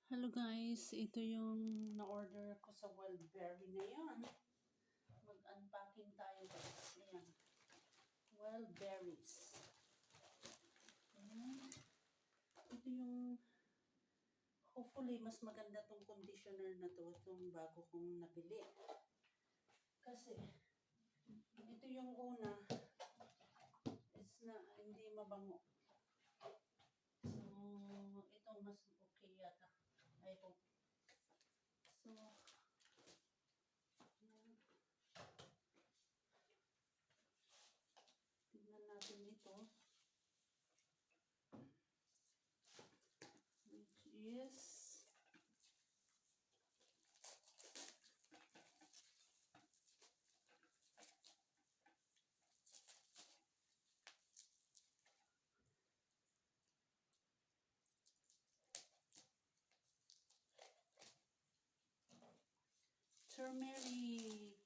Hello guys, ito yung na-order ko sa Wildberry ngayon. Mag-unpacking tayo guys. Ayan. Wildberries. Ayan. Ito yung, hopefully mas maganda tong conditioner na to. Itong bago kong nabili. Kasi, ito yung una, hindi mabango. So, ito mas okay yata. I hope. So, ayan. Tignan natin ito. Which is turmeric.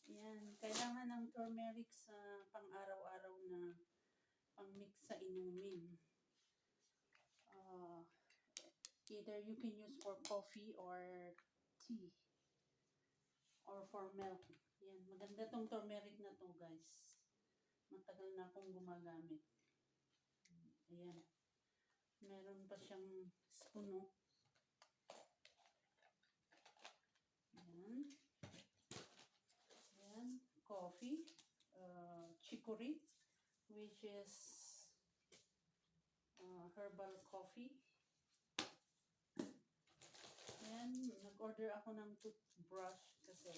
Yan, kailangan ng turmeric sa pang-araw-araw na pang-mix sa inumin. Either you can use for coffee or tea or for milk. Yan, maganda tong turmeric na to guys. Matagal na akong gumagamit. Ayan, meron pa siyang spoon, no? Ayan. Ayan, coffee, chicory, which is herbal coffee. Ayan, nag-order ako ng toothbrush kasi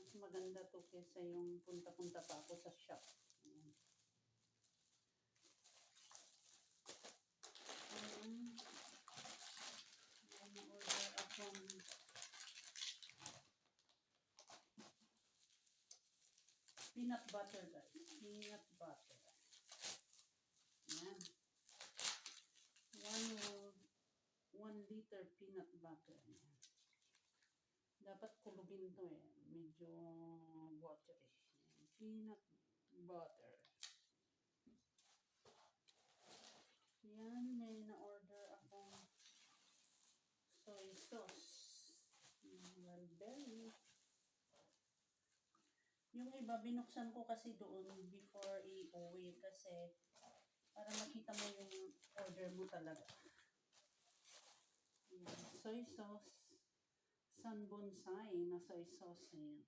mas maganda to kesa yung punta-punta pa ako sa shop. Ayan. Ayan, na-order akong peanut butter guys. Peanut butter. Ayan. 1 liter peanut butter. Ayan. Dapat kulubin to eh. Medyo watery. Ayan. Peanut butter. Yan, may na-order akong soy sauce. Wildberry. Yung iba, binuksan ko kasi doon before i-uwi kasi para makita mo yung order mo talaga. Yan, soy sauce. San Bonsai na soy sauce. Ayan.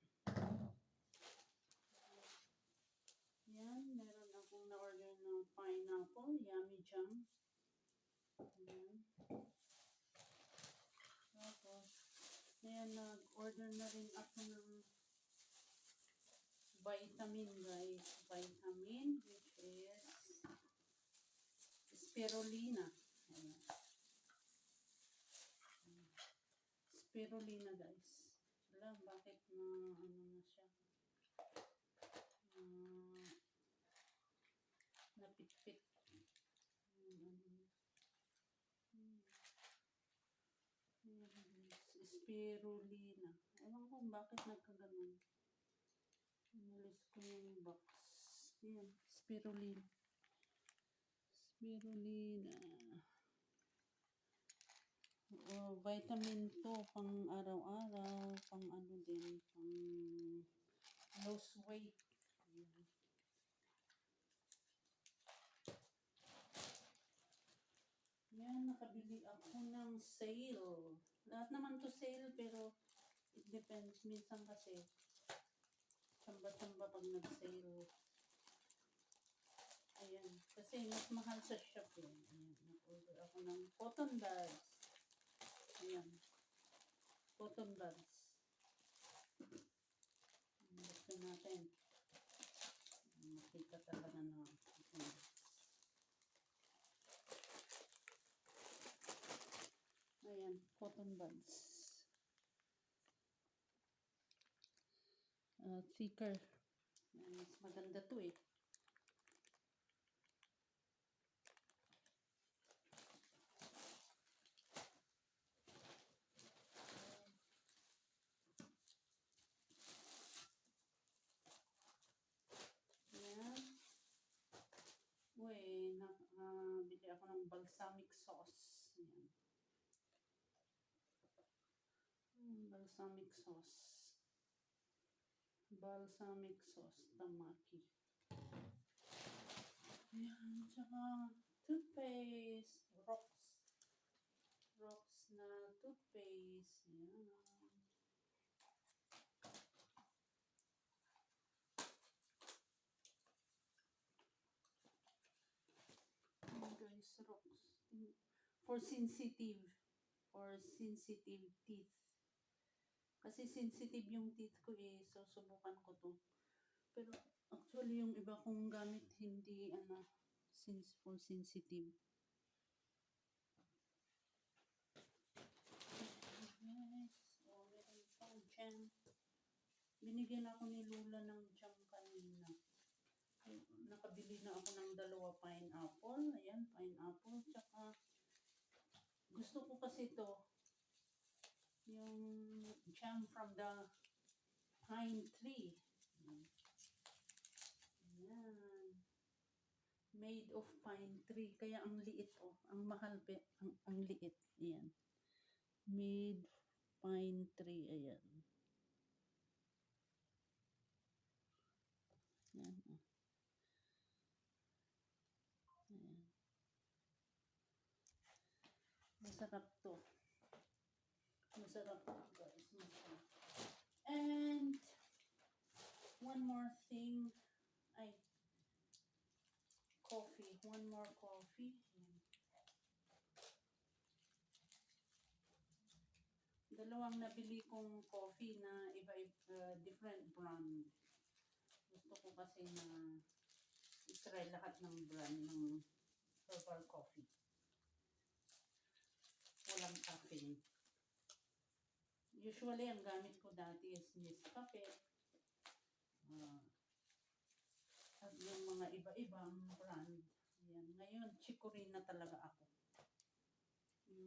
Yan, meron akong na-order ng pineapple, yummy jam. Ayan. Tapos, ayan, nag-order na rin ako ng vitamin guys. Vitamin, which is spirulina. Ayan. Spirulina guys. Wala, bakit na ano na siya? Napitpit. Spirulina. Ewan ko bakit nagkaganon. Inalis ko yung box. Ayan, spirulina. Spirulina. Vitamin to, pang araw-araw, pang ano din, pang lose weight. Ayan. Yan, nakabili ako ng sale. Lahat naman to sale, pero it depends. Minsan kasi, tsamba-tsamba pag nag-sale. Ayan, kasi mas mahal sa shop yun. Ayan, nag-order ako ng cotton buds. Ayan, cotton buds. Gusto natin. Makita talaga na. Ayan. Ayan, cotton buds. Thicker. Ayan, mas maganda to eh. Ayan. Uy, bili ako ng balsamic sauce. Ayan. Balsamic sauce. Balsamic sauce, tamaki. Ayan, tsaka toothpaste, rocks na toothpaste. Ayan. Ayan guys, rocks. For sensitive teeth. Kasi sensitive yung teeth ko eh, so subukan ko to. Pero actually yung iba kong gamit hindi for sensitive. Yes, meron pang jam. Binigyan ako ni Lula ng jam kanina. Nakabili na ako ng 2 pineapple. Ayan, pineapple. Tsaka gusto ko kasi to yung jam from the pine tree. Ayan. Made of pine tree. Kaya ang liit oh. Ang mahal ang liit. Ayan. Made pine tree. Ayan. Ayan oh. Ayan. Masarap to. Masarap to guys. Masarap. And one more thing. Ay, coffee. One more coffee. Dalawang nabili kong coffee na different brand. Gusto ko kasi na i-try lahat ng brand ng herbal coffee. Walang caffeine. Usually, ang gamit ko dati is Nescafe. At yung mga iba-ibang brand. Ayan. Ngayon, Chicory na talaga ako.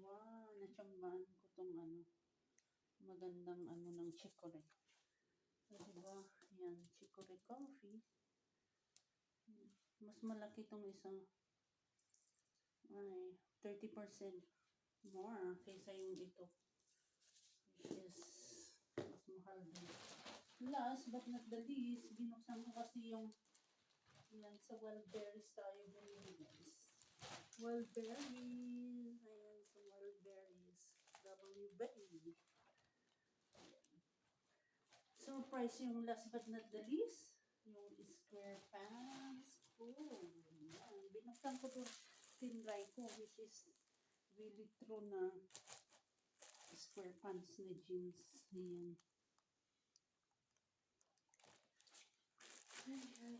Wow, natsambahan ko tong magandang ng Chicory. So, diba? Ayan, Chicory coffee. Mas malaki tong isa. Ay, 30% more kaysa yung ito. Which is mas mahal din. Last but not the least, binuksan ko kasi yung yan sa wild berries tayo bumili guys. Wild berries. Ayan sa wild berries. WBA. Surprise yung last but not the least. Yung square pants. Oh, yan. Binuksan ko to tinry ko which is really true na square pants na jeans. Ayan. Ayan.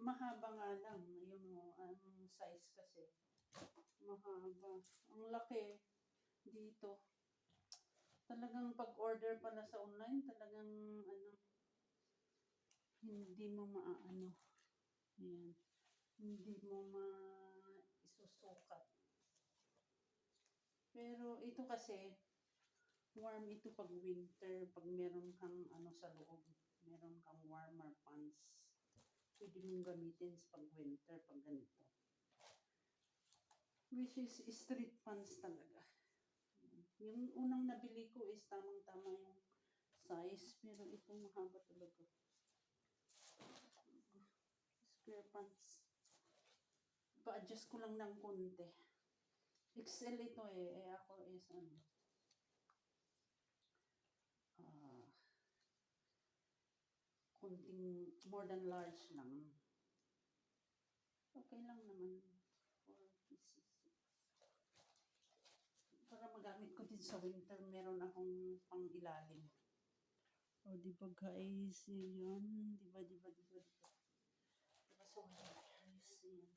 Mahaba nga lang. Yung size kasi. Mahaba. Ang laki dito. Talagang pag-order pala sa online, talagang hindi mo maaano. Ayan. Hindi mo isusukat. Pero ito kasi, warm ito pag winter, pag meron kang sa loob. Meron kang warmer pants. Pwede mong gamitin pag winter, pag ganito. Which is street pants talaga. Yung unang nabili ko is tamang-tama yung size, pero ito mahaba talaga. Square pants. Pa-adjust ko lang ng konti. XL ito eh ako is konting more than large lang. Okay lang naman. 4 pieces. Para magamit ko din sa winter, meron akong pang ilalim. O, diba guys? Yan. Diba. Diba so, guys? Yan.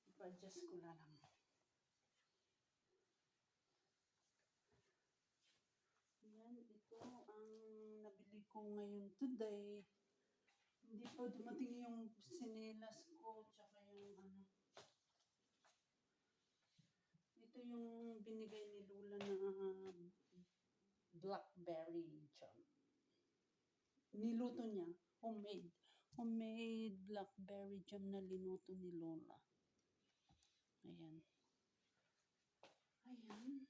Ipa-adjust ko na lang. Yan. Ito ang nabili ko ngayon today. Hindi pa dumating yung sinelas ko. Tsaka yung ito yung binigay ni Lula na blackberry jam. Niluto niya. Homemade blackberry jam na linuto ni Lola. Ayan. Ayan.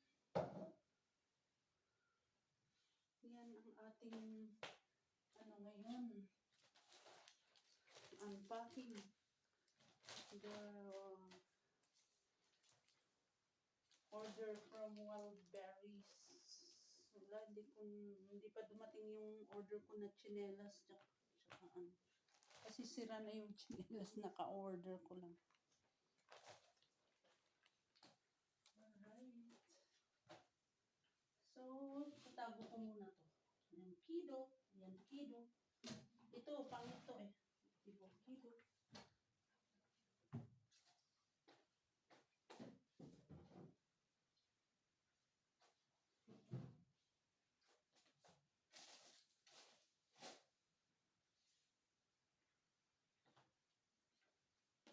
Yan ang ating ano ngayon. Unpacking. The order from Wildberries. Wala, hindi pa dumating yung order ko na tsinelas. Tsaka ano. Kasi sira na yung tsinelas, naka-order ko lang. Alright. So, tatago ko muna to. Ayan, kido. Ayan, kido. Ito, pang ito eh. Kido, kido.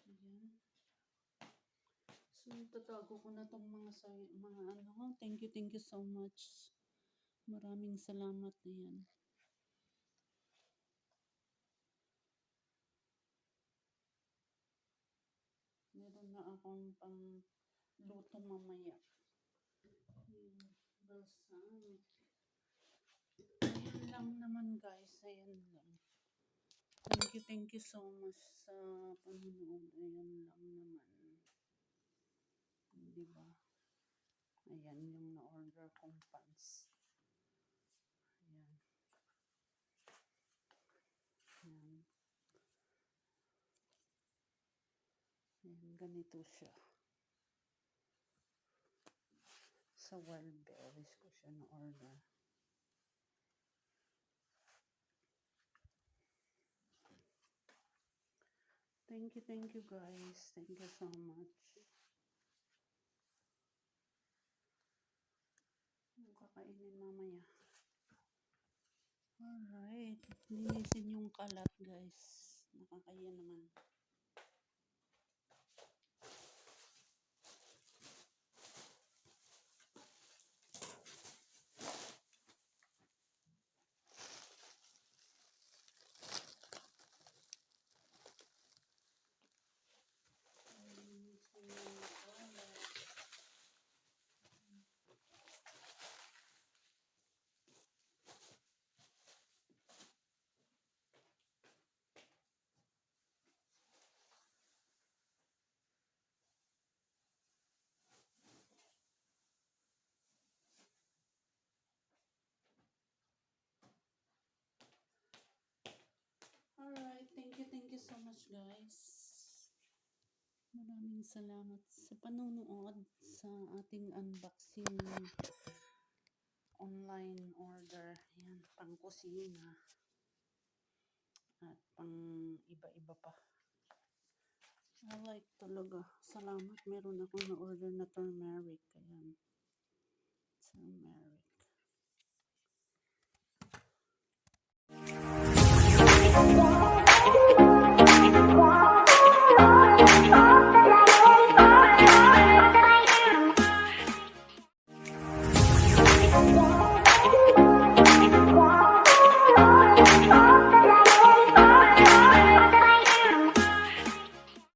Ayan. So, tatago ko na tong mga ano. Thank you so much. Maraming salamat na yan. Meron na akong pang luto mamaya. Yung balsam. Ayan lang naman guys. Ayan lang. Thank you so much sa panonood. Ayan lang naman. Diba? Ayan yung na-order kong pants. Ayan. Ayan. Ayan, ganito siya. Sa Wildberries ko siya na-order. Thank you guys. Thank you so much. Yung kakainin mamaya. Alright. Linisin yung kalat guys. Nakakaya naman. Linisin yung kalat. Alright, thank you so much guys. Maraming salamat sa panonood sa ating unboxing online order. Ayan, pang kusina at pang iba-iba pa. I like talaga. Salamat. Meron akong na-order na turmeric. Ayan. Turmeric.